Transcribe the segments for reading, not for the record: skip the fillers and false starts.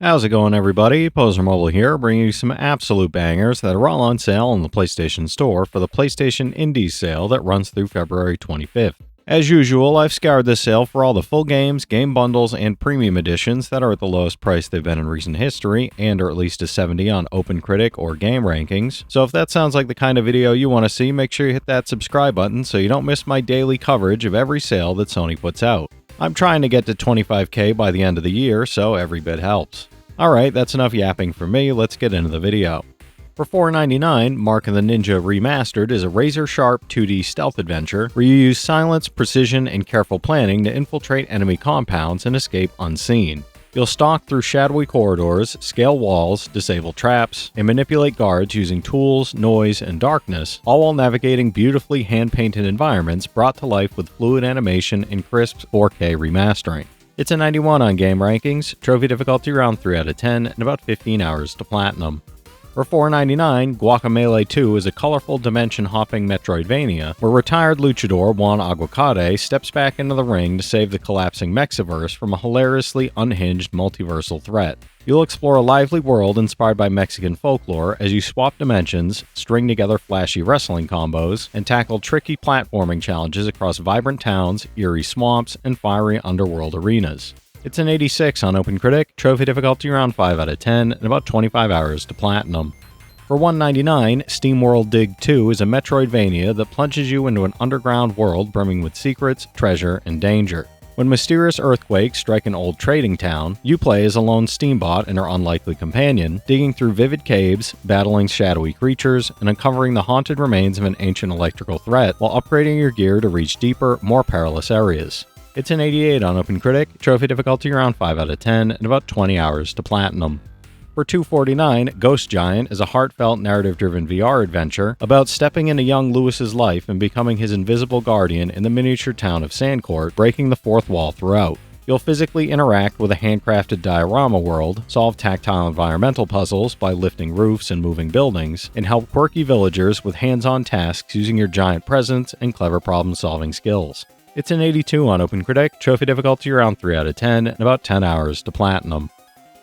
How's it going, everybody? Pozermobil here, bringing you some absolute bangers that are all on sale in the PlayStation Store for the PlayStation Indies sale that runs through February 25th. As usual, I've scoured this sale for all the full games, game bundles, and premium editions that are at the lowest price they've been in recent history, and are at least a 70 on OpenCritic or Game Rankings. So if that sounds like the kind of video you want to see, make sure you hit that subscribe button so you don't miss my daily coverage of every sale that Sony puts out. I'm trying to get to 25k by the end of the year, so every bit helps. Alright, that's enough yapping for me, let's get into the video. For $4.99, Mark of the Ninja Remastered is a razor-sharp 2D stealth adventure where you use silence, precision, and careful planning to infiltrate enemy compounds and escape unseen. You'll stalk through shadowy corridors, scale walls, disable traps, and manipulate guards using tools, noise, and darkness, all while navigating beautifully hand-painted environments brought to life with fluid animation and crisp 4K remastering. It's a 91 on Game Rankings, trophy difficulty around 3 out of 10, and about 15 hours to platinum. For $4.99, Guacamelee 2 is a colorful dimension-hopping Metroidvania where retired luchador Juan Aguacate steps back into the ring to save the collapsing Mexiverse from a hilariously unhinged multiversal threat. You'll explore a lively world inspired by Mexican folklore as you swap dimensions, string together flashy wrestling combos, and tackle tricky platforming challenges across vibrant towns, eerie swamps, and fiery underworld arenas. It's an 86 on OpenCritic, trophy difficulty around 5 out of 10, and about 25 hours to platinum. For $1.99, Steamworld Dig 2 is a Metroidvania that plunges you into an underground world brimming with secrets, treasure, and danger. When mysterious earthquakes strike an old trading town, you play as a lone steambot and her unlikely companion, digging through vivid caves, battling shadowy creatures, and uncovering the haunted remains of an ancient electrical threat while upgrading your gear to reach deeper, more perilous areas. It's an 88 on OpenCritic, trophy difficulty around 5 out of 10, and about 20 hours to platinum. For $2.49, Ghost Giant is a heartfelt narrative-driven VR adventure about stepping into young Lewis's life and becoming his invisible guardian in the miniature town of Sandcourt, breaking the fourth wall throughout. You'll physically interact with a handcrafted diorama world, solve tactile environmental puzzles by lifting roofs and moving buildings, and help quirky villagers with hands-on tasks using your giant presence and clever problem-solving skills. It's an 82 on OpenCritic, trophy difficulty around 3 out of 10, and about 10 hours to platinum.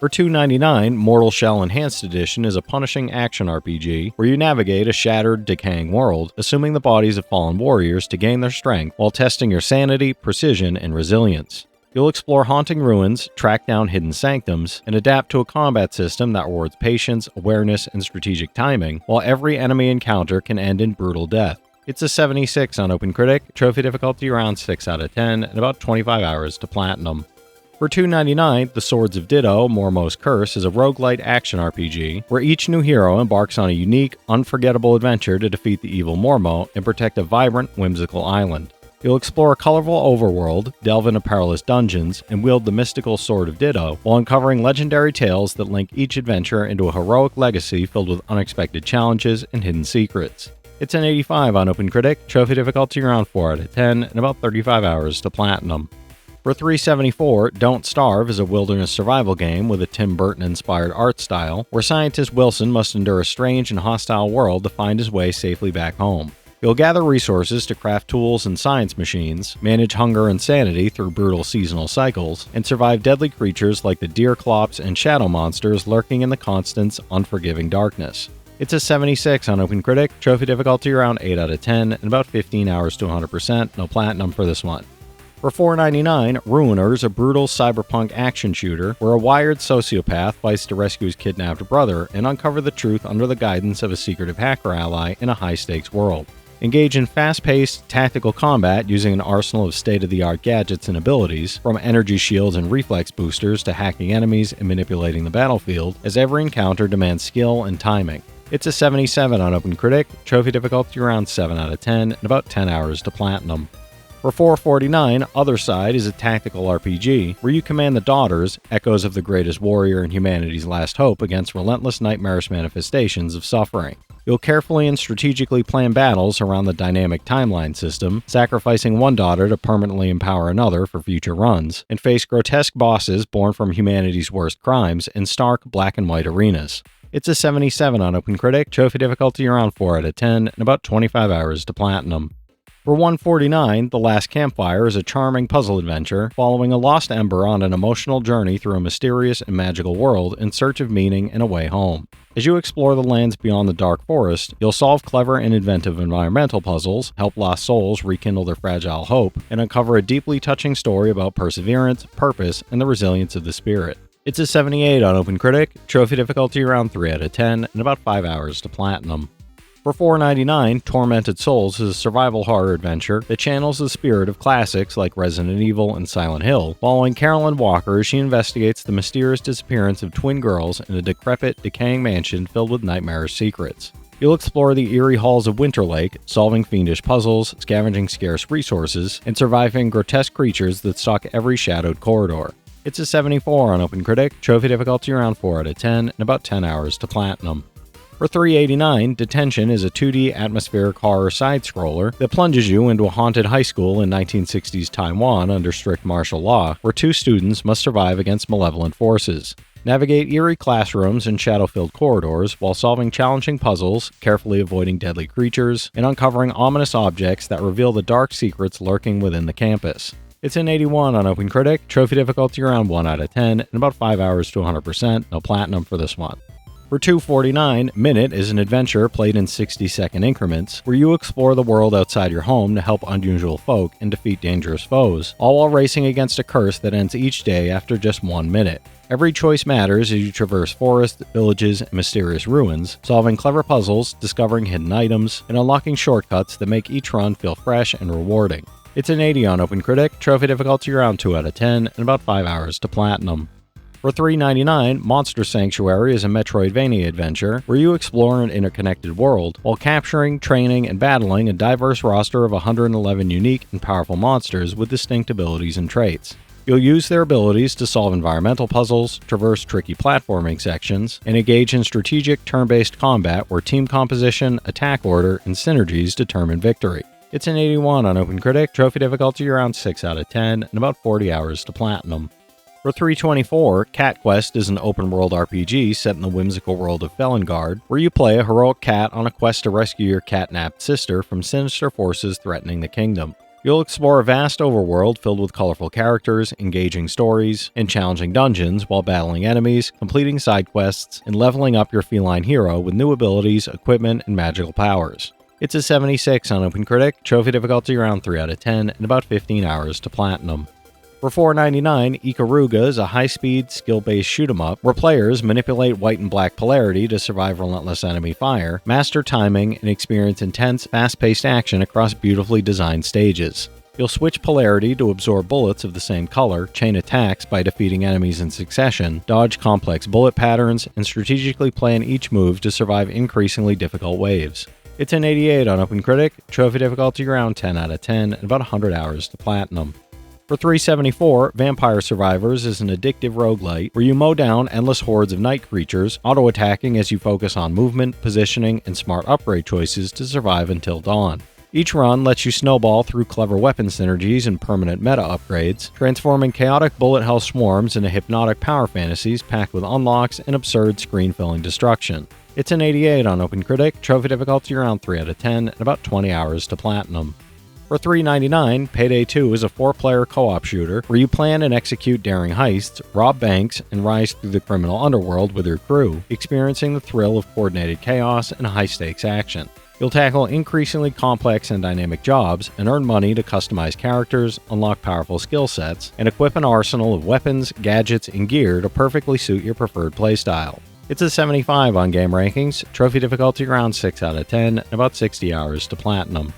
For $2.99, Mortal Shell Enhanced Edition is a punishing action RPG where you navigate a shattered, decaying world, assuming the bodies of fallen warriors to gain their strength while testing your sanity, precision, and resilience. You'll explore haunting ruins, track down hidden sanctums, and adapt to a combat system that rewards patience, awareness, and strategic timing, while every enemy encounter can end in brutal death. It's a 76 on OpenCritic, trophy difficulty around 6 out of 10, and about 25 hours to platinum. For $2.99, The Swords of Ditto, Mormo's Curse is a roguelite action RPG where each new hero embarks on a unique, unforgettable adventure to defeat the evil Mormo and protect a vibrant, whimsical island. You'll explore a colorful overworld, delve into perilous dungeons, and wield the mystical Sword of Ditto while uncovering legendary tales that link each adventure into a heroic legacy filled with unexpected challenges and hidden secrets. It's an 85 on OpenCritic, trophy difficulty around 4 out of 10, and about 35 hours to platinum. For $3.74, Don't Starve is a wilderness survival game with a Tim Burton-inspired art style, where scientist Wilson must endure a strange and hostile world to find his way safely back home. You'll gather resources to craft tools and science machines, manage hunger and sanity through brutal seasonal cycles, and survive deadly creatures like the deer clops and shadow monsters lurking in the Constant's unforgiving darkness. It's a 76 on OpenCritic, trophy difficulty around 8 out of 10, and about 15 hours to 100%, no platinum for this one. For $4.99, Ruiners, a brutal cyberpunk action shooter where a wired sociopath fights to rescue his kidnapped brother and uncover the truth under the guidance of a secretive hacker ally in a high-stakes world. Engage in fast-paced, tactical combat using an arsenal of state-of-the-art gadgets and abilities, from energy shields and reflex boosters to hacking enemies and manipulating the battlefield, as every encounter demands skill and timing. It's a 77 on OpenCritic, trophy difficulty around 7 out of 10, and about 10 hours to platinum. For $4.49, Othercide is a tactical RPG where you command the Daughters, echoes of the greatest warrior and humanity's last hope against relentless nightmarish manifestations of suffering. You'll carefully and strategically plan battles around the dynamic timeline system, sacrificing one daughter to permanently empower another for future runs, and face grotesque bosses born from humanity's worst crimes in stark black and white arenas. It's a 77 on OpenCritic, trophy difficulty around 4 out of 10, and about 25 hours to platinum. For 149, The Last Campfire is a charming puzzle adventure following a lost ember on an emotional journey through a mysterious and magical world in search of meaning and a way home. As you explore the lands beyond the Dark Forest, you'll solve clever and inventive environmental puzzles, help lost souls rekindle their fragile hope, and uncover a deeply touching story about perseverance, purpose, and the resilience of the spirit. It's a 78 on OpenCritic, trophy difficulty around 3 out of 10, and about 5 hours to platinum. For $4.99, Tormented Souls is a survival horror adventure that channels the spirit of classics like Resident Evil and Silent Hill, following Carolyn Walker as she investigates the mysterious disappearance of twin girls in a decrepit, decaying mansion filled with nightmarish secrets. You'll explore the eerie halls of Winterlake, solving fiendish puzzles, scavenging scarce resources, and surviving grotesque creatures that stalk every shadowed corridor. It's a 74 on OpenCritic, trophy difficulty around 4 out of 10, and about 10 hours to platinum. For $3.89, Detention is a 2D atmospheric horror side-scroller that plunges you into a haunted high school in 1960s Taiwan under strict martial law, where two students must survive against malevolent forces. Navigate eerie classrooms and shadow-filled corridors while solving challenging puzzles, carefully avoiding deadly creatures, and uncovering ominous objects that reveal the dark secrets lurking within the campus. It's an 81 on OpenCritic, trophy difficulty around 1 out of 10, and about 5 hours to 100%, no platinum for this one. For $2.49, Minit is an adventure played in 60-second increments, where you explore the world outside your home to help unusual folk and defeat dangerous foes, all while racing against a curse that ends each day after just 1 minute. Every choice matters as you traverse forests, villages, and mysterious ruins, solving clever puzzles, discovering hidden items, and unlocking shortcuts that make each run feel fresh and rewarding. It's an 80 on OpenCritic, trophy difficulty around 2 out of 10, and about 5 hours to platinum. For $3.99, Monster Sanctuary is a Metroidvania adventure where you explore an interconnected world while capturing, training, and battling a diverse roster of 111 unique and powerful monsters with distinct abilities and traits. You'll use their abilities to solve environmental puzzles, traverse tricky platforming sections, and engage in strategic turn-based combat where team composition, attack order, and synergies determine victory. It's an 81 on OpenCritic, trophy difficulty around 6 out of 10, and about 40 hours to platinum. For $3.24, Cat Quest is an open-world RPG set in the whimsical world of Felongard, where you play a heroic cat on a quest to rescue your cat-napped sister from sinister forces threatening the kingdom. You'll explore a vast overworld filled with colorful characters, engaging stories, and challenging dungeons while battling enemies, completing side quests, and leveling up your feline hero with new abilities, equipment, and magical powers. It's a 76 on OpenCritic, trophy difficulty around 3 out of 10, and about 15 hours to platinum. For $4.99, Ikaruga is a high-speed, skill-based shoot-'em-up where players manipulate white and black polarity to survive relentless enemy fire, master timing, and experience intense, fast-paced action across beautifully designed stages. You'll switch polarity to absorb bullets of the same color, chain attacks by defeating enemies in succession, dodge complex bullet patterns, and strategically plan each move to survive increasingly difficult waves. It's an 88 on OpenCritic, trophy difficulty around 10 out of 10, and about 100 hours to platinum. For $3.74, Vampire Survivors is an addictive roguelite where you mow down endless hordes of night creatures, auto-attacking as you focus on movement, positioning, and smart upgrade choices to survive until dawn. Each run lets you snowball through clever weapon synergies and permanent meta upgrades, transforming chaotic bullet hell swarms into hypnotic power fantasies packed with unlocks and absurd screen-filling destruction. It's an 88 on OpenCritic, trophy difficulty around 3 out of 10, and about 20 hours to platinum. For $3.99, Payday 2 is a 4-player co-op shooter where you plan and execute daring heists, rob banks, and rise through the criminal underworld with your crew, experiencing the thrill of coordinated chaos and high-stakes action. You'll tackle increasingly complex and dynamic jobs and earn money to customize characters, unlock powerful skill sets, and equip an arsenal of weapons, gadgets, and gear to perfectly suit your preferred playstyle. It's a 75 on Game Rankings, trophy difficulty around 6 out of 10, and about 60 hours to platinum.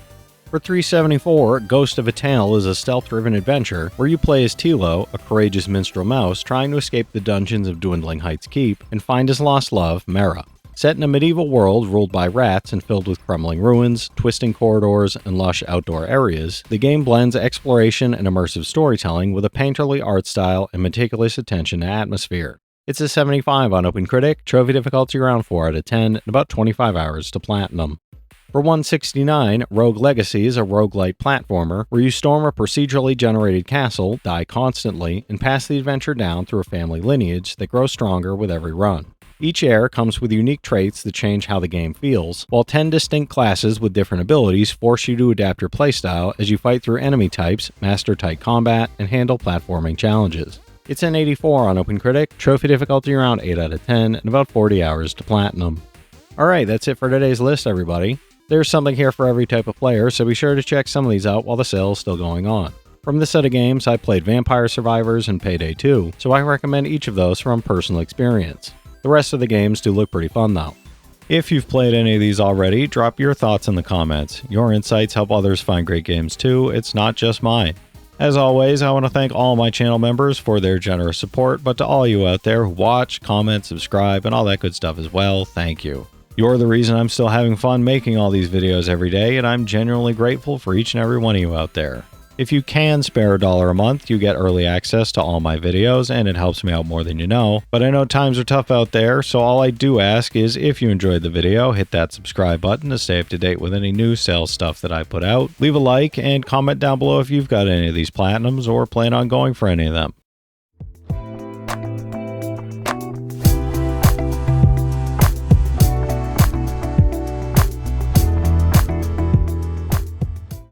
For $3.74, Ghost of a Tale is a stealth-driven adventure where you play as Tilo, a courageous minstrel mouse trying to escape the dungeons of Dwindling Heights Keep and find his lost love, Mara. Set in a medieval world ruled by rats and filled with crumbling ruins, twisting corridors, and lush outdoor areas, the game blends exploration and immersive storytelling with a painterly art style and meticulous attention to atmosphere. It's a 75 on OpenCritic, trophy difficulty around 4 out of 10, and about 25 hours to platinum. For $1.69, Rogue Legacy is a roguelite platformer where you storm a procedurally generated castle, die constantly, and pass the adventure down through a family lineage that grows stronger with every run. Each heir comes with unique traits that change how the game feels, while 10 distinct classes with different abilities force you to adapt your playstyle as you fight through enemy types, master tight combat, and handle platforming challenges. It's an 84 on OpenCritic, trophy difficulty around 8 out of 10, and about 40 hours to platinum. Alright, that's it for today's list, everybody. There's something here for every type of player, so be sure to check some of these out while the sale is still going on. From this set of games, I played Vampire Survivors and Payday 2, so I recommend each of those from personal experience. The rest of the games do look pretty fun though. If you've played any of these already, drop your thoughts in the comments. Your insights help others find great games too, it's not just mine. As always, I want to thank all my channel members for their generous support, but to all you out there who watch, comment, subscribe, and all that good stuff as well, thank you. You're the reason I'm still having fun making all these videos every day, and I'm genuinely grateful for each and every one of you out there. If you can spare $1 a month, you get early access to all my videos, and it helps me out more than you know. But I know times are tough out there, so all I do ask is if you enjoyed the video, hit that subscribe button to stay up to date with any new sales stuff that I put out. Leave a like and comment down below if you've got any of these platinums or plan on going for any of them.